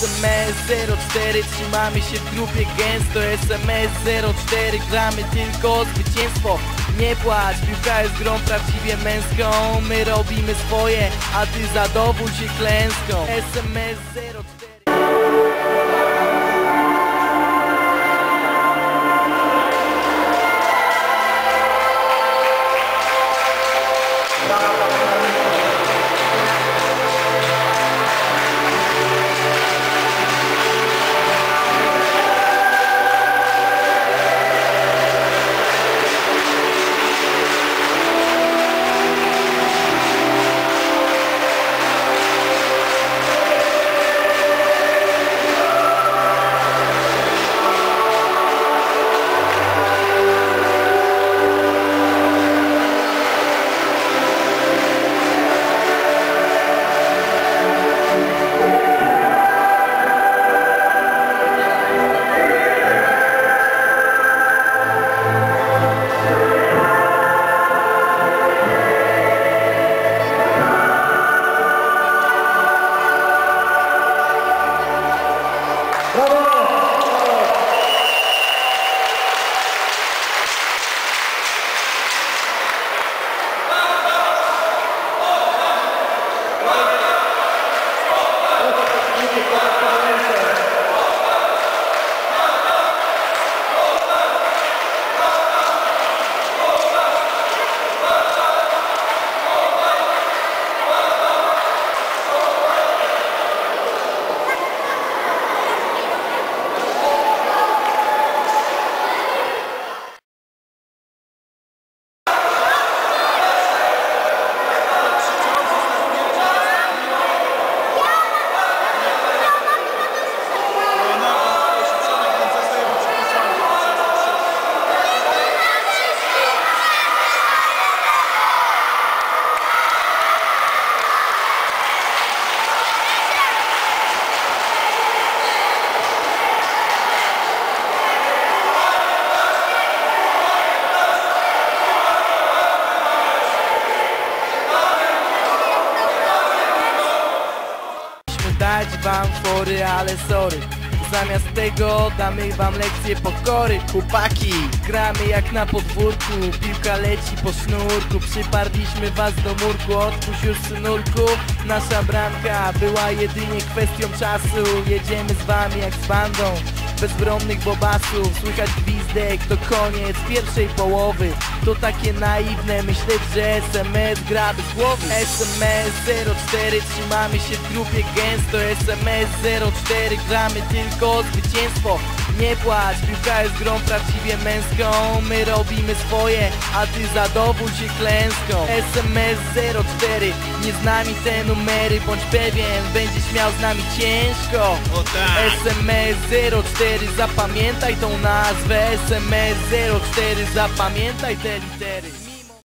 SMS 04, trzymamy się w grupie gęsto. SMS 04, gramy tylko o zwycięstwo. Nie płacz, piłka jest grą prawdziwie męską. My robimy swoje, a ty zadowól się klęską. SMS 04. Dać wam fory, ale sorry, zamiast tego damy wam lekcję pokory. Chłopaki, gramy jak na podwórku, piłka leci po sznurku. Przyparliśmy was do murku, otwórz już synulku. Nasza bramka była jedynie kwestią czasu. Jedziemy z wami jak z bandą bezbronnych bobasów. Słychać gwizdek, to koniec pierwszej połowy. To takie naiwne myśleć, że SMS gra bez głowy. SMS 04, trzymamy się w grupie gęsto. SMS 04, gramy tylko o zwycięstwo. Nie płacz, piłka jest grą prawdziwie męską. My robimy swoje, a ty zadowól się klęską. SMS 04, nie z nami te numery. Bądź pewien, będziesz miał z nami ciężko. O tak. SMS 04, zapamiętaj tą nazwę. SMS 04, zapamiętaj te litery.